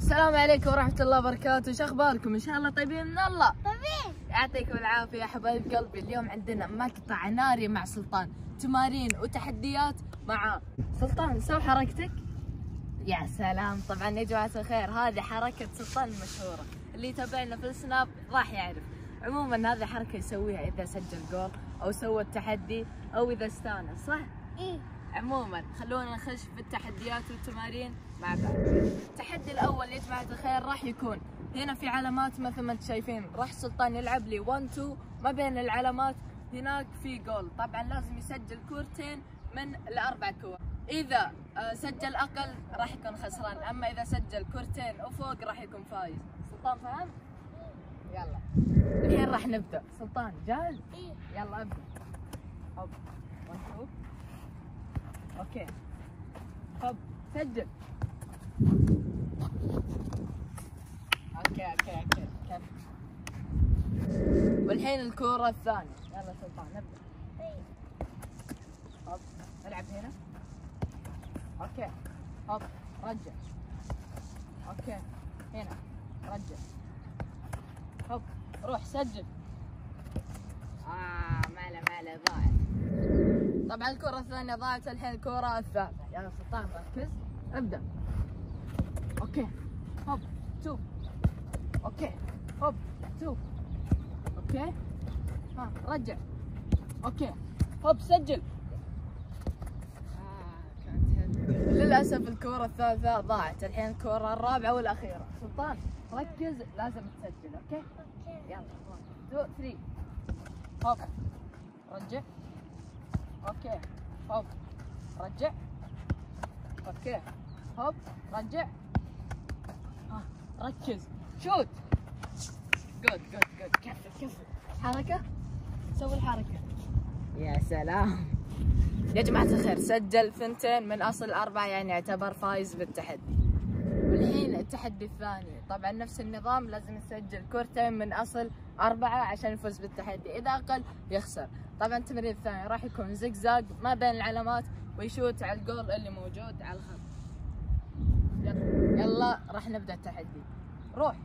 السلام عليكم ورحمة الله وبركاته، شو اخباركم؟ ان شاء الله طيبين من الله. طيبين. يعطيكم العافية يا حبايب قلبي. اليوم عندنا مقطع ناري مع سلطان، تمارين وتحديات مع سلطان. سوي حركتك. يا سلام. طبعا يا جماعة الخير هذه حركة سلطان المشهورة، اللي يتابعنا في السناب راح يعرف. عموما هذه حركة يسويها إذا سجل جول أو سوى التحدي أو إذا استانس، صح؟ إيه. عموما خلونا نخش في التحديات والتمارين مع بعض. التحدي الاول يا جماعه الخير راح يكون هنا في علامات مثل ما انتم شايفين، راح سلطان يلعب لي 1 2 ما بين العلامات، هناك في جول. طبعا لازم يسجل كورتين من الاربع كور، اذا سجل اقل راح يكون خسران، اما اذا سجل كورتين وفوق راح يكون فايز. سلطان فهم؟ يلا الحين راح نبدا. سلطان جاهز؟ إيه. يلا ابدا. هوب 1 2 اوكي. هوب سجل. اوكي كيف. والحين الكرة الثانية. يلا سلطان نبدأ. إيه. هوب العب هنا. اوكي. هوب رجع. اوكي هنا رجع. هوب روح سجل. ما ضاعت. طبعا الكرة الثانية ضاعت، الحين الكرة الثالثة. يلا سلطان ركز ابدأ. اوكي هوب 2 اوكي هوب 2 اوكي ها رجع. اوكي هوب سجل. للأسف الكرة الثالثة ضاعت، الحين الكرة الرابعة والأخيرة. سلطان ركز لازم تسجل. اوكي يلا 1 2 3 هوب رجع. اوكي هوب رجع. اوكي هوب رجع. ركز شوت. جود كفل حركة. سوي الحركة. يا سلام يا جماعة الخير، سجل ثنتين من أصل 4، يعني يعتبر فايز بالتحدي. والحين التحدي الثاني، طبعا نفس النظام، لازم يسجل كورتين من أصل 4 عشان يفوز بالتحدي، إذا أقل يخسر. طبعا التمرين الثاني راح يكون زقزاق ما بين العلامات ويشوت على الجول اللي موجود على الخط. يلا راح نبدأ التحدي. روح.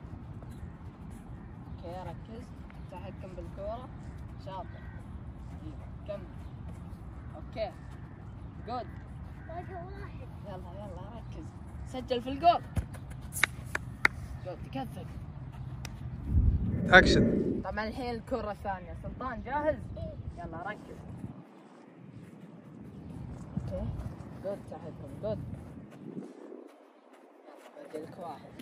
اوكي ركز، تحكم بالكورة، شاطر. كمل. اوكي جود. باقي واحد. يلا ركز، سجل في الجول. جود كفك. اكشن. طبعا الحين الكرة الثانية. سلطان جاهز؟ إيه. يلا ركز. اوكي جود تحكم جود. باقي لك واحد.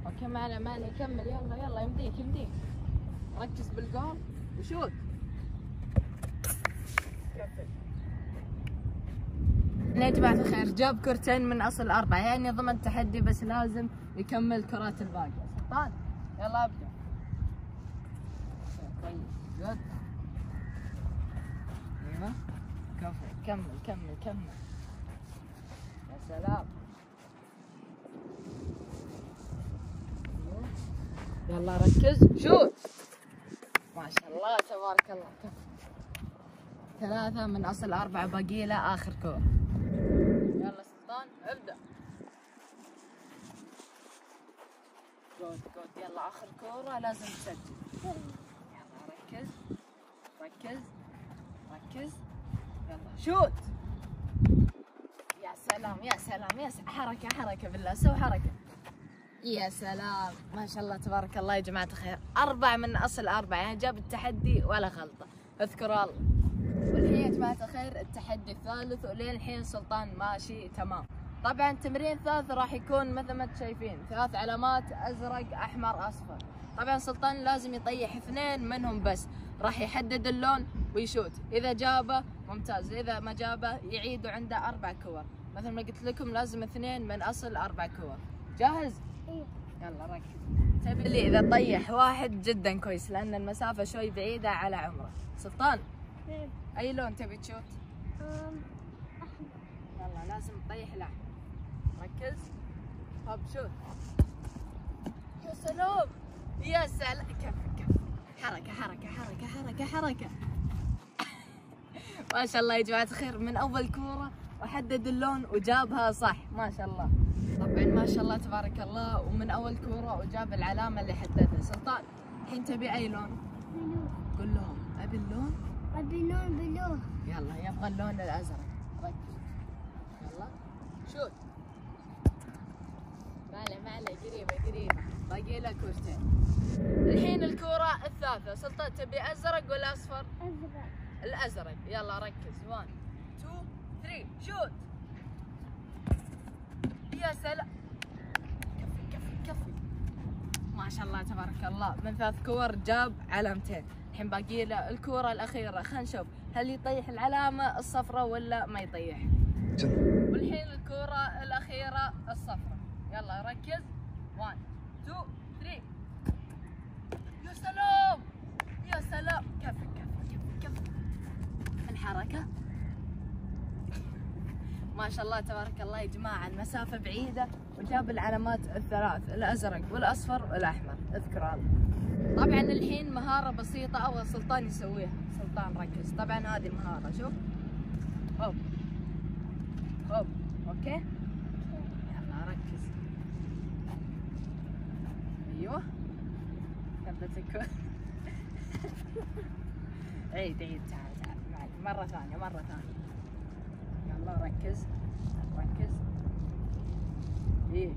اوكي ما عليه كمل. يلا يمديك. ركز بالجول وشوت. كفل. يا جماعة الخير جاب كرتين من أصل 4، يعني ضمن تحدي، بس لازم يكمل كرات الباقية. سلطان يلا ابدأ. كويس جود. ايوه كفو. كمل. يا سلام. يلا ركز شوت. ما شاء الله تبارك الله. كفو. 3 من أصل 4 باقي له آخر كورة. يلا سلطان ابدأ. جود. يلا آخر كورة لازم تسجل. يلا ركز. يلا شوت. يا سلام. حركة بالله، سوي حركة. يا سلام ما شاء الله تبارك الله يا جماعة الخير. 4 من أصل 4، يعني جاب التحدي ولا غلطة. اذكروا الله. والحين يا جماعة الخير التحدي الثالث، ولين الحين سلطان ماشي تمام. طبعا التمرين الثالث راح يكون مثل ما انتم شايفين 3 علامات، أزرق أحمر أصفر. طبعا سلطان لازم يطيح 2 منهم بس، راح يحدد اللون ويشوت، إذا جابه ممتاز، إذا ما جابه يعيد عنده 4 كور. مثل ما قلت لكم لازم 2 من أصل 4 كور. جاهز؟ إيه. يلا ركز. تبي لي إذا طيح واحد جدا كويس، لأن المسافة شوي بعيدة على عمره. سلطان إيه. أي لون تبي تشوت؟ أحمر. يلا لازم تطيح الأحمر. ركز. هوب شوت. يا سلام. كف. حركة. ما شاء الله يا جماعة الخير، من أول كورة وحدد اللون وجابها صح ما شاء الله. طبعا ما شاء الله تبارك الله، ومن اول كورة وجاب العلامة اللي حددها. سلطان الحين تبي اي لون؟ بلو. قول لهم ابي اللون. ابي لون بلو. يلا يبغى اللون الازرق. ركز. يلا شوت. ما عليه قريبة باقي له كورتين. الحين الكورة الثالثة. سلطان تبي ازرق ولا اصفر؟ ازرق. الازرق. يلا ركز. 1 2 3 شوت. يا سلام. كفي ما شاء الله تبارك الله، من 3 كور جاب علامتين. الحين باقي له الكورة الأخيرة، خلينا نشوف هل يطيح العلامة الصفراء ولا ما يطيح. والحين الكورة الأخيرة الصفراء. يلا ركز. 1 2 3 يا سلام يا سلام. كفي الحركة ما شاء الله تبارك الله يا جماعة، المسافة بعيدة وجاب العلامات الثلاث، الأزرق والأصفر والأحمر. اذكر هذا. طبعا الحين مهارة بسيطة أبغى سلطان يسويها. سلطان ركز. طبعا هذه مهارة، شوف. هوب أوكي. يلا ركز. أيوه ثبت. عيد تعال مرة ثانية. يلا ركز. ايه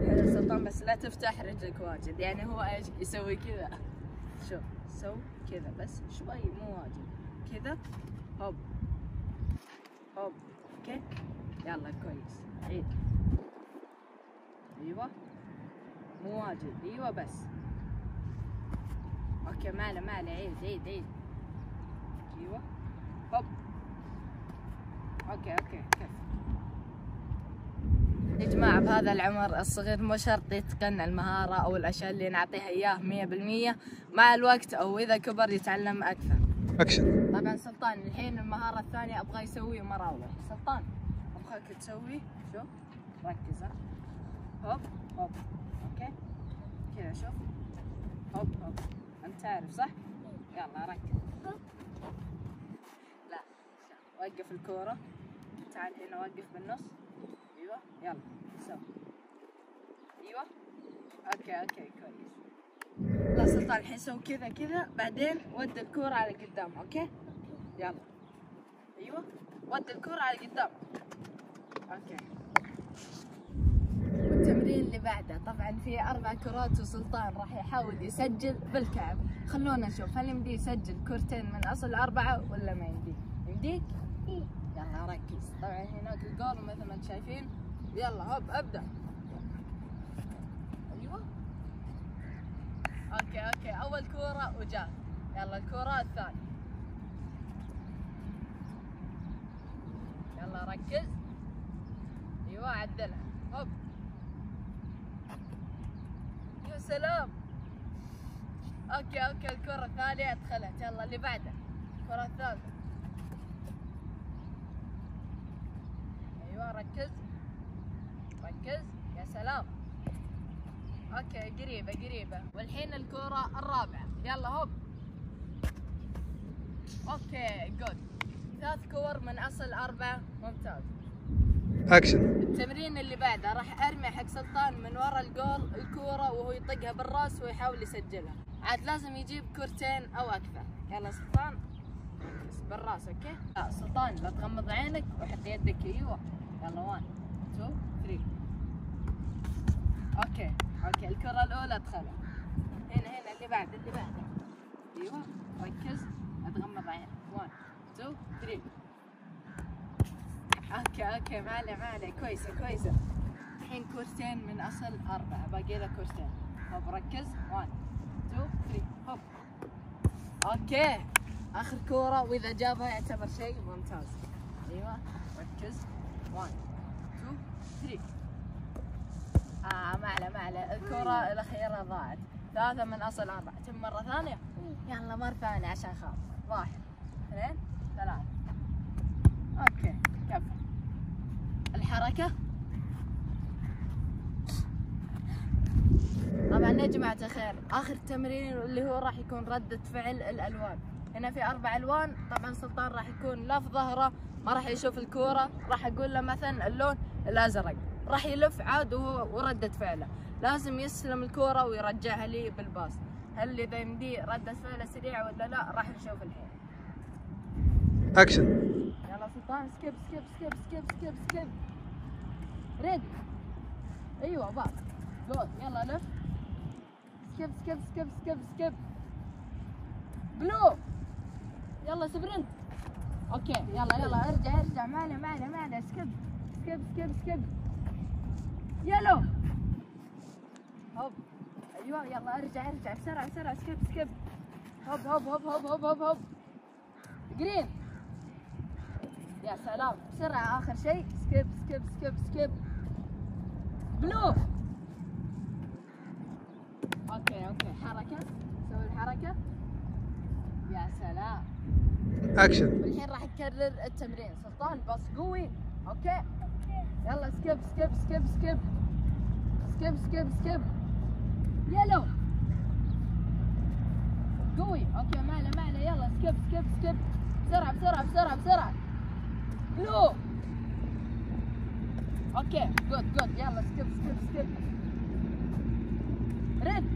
يا سلطان بس لا تفتح رجلك واجد، يعني هو ايش يسوي كذا. شوف سو كذا بس شوي مو واجد كذا. هوب اوكي. يلا كويس. عيد. ايوه مو واجد. ايوه بس اوكي. ما عليه عيد. ايوه هوب اوكي كيف يا جماعة. بهذا العمر الصغير مو شرط يتقن المهارة او الاشياء اللي نعطيها اياه 100%، مع الوقت او اذا كبر يتعلم اكثر. اكشن. طبعا سلطان الحين المهارة الثانية ابغى يسوي مراوح. سلطان ابغاك تسوي، شوف ركز. هوب اوكي كذا. شوف هوب انت تعرف صح؟ يلا ركز. لا وقف الكورة. تعال هنا وقف بالنص. ايوه يلا سو. ايوه اوكي كويس. لا سلطان الحين سوي كذا بعدين ود الكورة على قدام. اوكي يلا. ايوه ود الكورة على قدام. اوكي. والتمرين اللي بعده طبعا في 4 كرات وسلطان راح يحاول يسجل بالكعب. خلونا نشوف هل يمديه يسجل كرتين من اصل 4 ولا ما يمديك. يمديك؟ يلا ركز. طبعا هناك الجول مثل ما انتم شايفين. يلا هوب ابدا. ايوه اوكي اول كورة وجات. يلا الكورة الثانية. يلا ركز. ايوه عدلها. هوب يا سلام. اوكي الكرة الثانية دخلت. يلا اللي بعدها الكرة الثالثة. ايوه ركز يا سلام. اوكي قريبة. والحين الكرة الرابعة. يلا هوب. اوكي جود. 3 كور من اصل 4. ممتاز. اكشن. التمرين اللي بعده راح ارمي حق سلطان من ورا الجول الكورة وهو يطقها بالراس ويحاول يسجلها. عاد لازم يجيب كورتين او اكثر. يلا سلطان بالراس. اوكي سلطان لا تغمض عينك وحط يدك. ايوه يلا 1 2 3. اوكي الكرة الاولى دخلت. هنا اللي بعد. ايوه ركز لا تغمض عينك. 1 2 3. اوكي ما عليه كويسة. الحين كورتين من اصل 4 باقي له كورتين. هوب ركز. 1 2 3 هوب. اوكي اخر كورة واذا جابها يعتبر شيء ممتاز. ايوه ركز. 1 2 3. ما عليه الكرة الأخيرة ضاعت. 3 من أصل 4. تم مرة ثانية. يلا مرة ثانية عشان خاف. 1 2 3. اوكي كفى. الحركة. طبعا يا جماعة الخير آخر تمرين اللي هو راح يكون ردة فعل الألوان. هنا في 4 ألوان. طبعا سلطان راح يكون لا في ظهره، ما راح يشوف الكورة، راح أقول له مثلا اللون الأزرق، راح يلف عاد وردة فعله لازم يستلم الكورة ويرجعها لي بالباص. هل إذا يمديه ردة فعله سريعة ولا لا راح نشوف الحين. اكشن. يلا سلطان سكيب سكيب سكيب سكيب سكيب سكيب. ريد. ايوه باص. جول. يلا لف. سكيب سكيب سكيب سكيب سكيب. بلو. يلا سبرنت. اوكي يلا ارجع معنا سكيب سكيب سكيب سكيب. يلو. هوب. ايوه يلا ارجع بسرعة سكيب سكيب. هوب. جرين. يا سلام بسرعة آخر شيء. سكيب. بلو. اوكي حركة. سوي الحركة. يا سلام. اكشن. والحين راح نكرر التمرين. سلطان باص قوي. اوكي يلا سكيب. يلو. قوي. اوكي معنا يلا سكيب. بسرعة. بلو. اوكي جود يلا سكيب. ريد.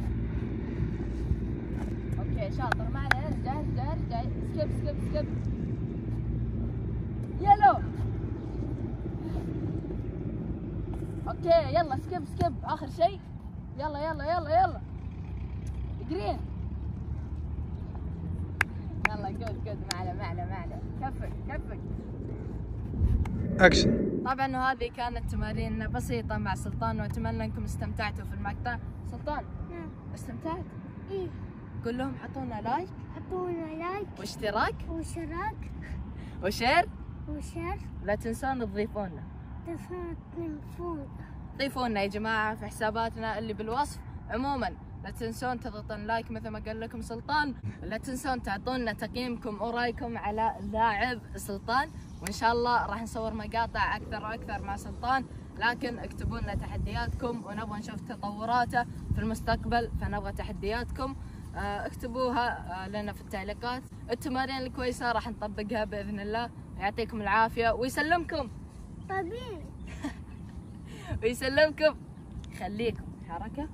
اوكي شاطر معنا. ارجع سكيب. يلو. اوكي يلا سكيب اخر شيء. يلا جرين. يلا جود معنا. كفك. اكشن. طبعا وهذه كانت تمارين بسيطة مع سلطان، واتمنى انكم استمتعتوا في المقطع. سلطان نعم. استمتعت؟ إيه. قول لهم حطونا لايك واشتراك وشير لا تنسون تضيفونا. ضيفونا يا جماعة في حساباتنا اللي بالوصف. عموما لا تنسون تضغطون لايك مثل ما قال لكم سلطان، لا تنسون تعطونا تقييمكم ورايكم على اللاعب سلطان، وان شاء الله راح نصور مقاطع اكثر واكثر مع سلطان. لكن اكتبوا لنا تحدياتكم ونبغى نشوف تطوراته في المستقبل، فنبغى تحدياتكم اكتبوها لنا في التعليقات. التمارين الكويسة راح نطبقها بإذن الله. يعطيكم العافية ويسلمكم. طبيعي. ويسلمكم. خليكم حركة.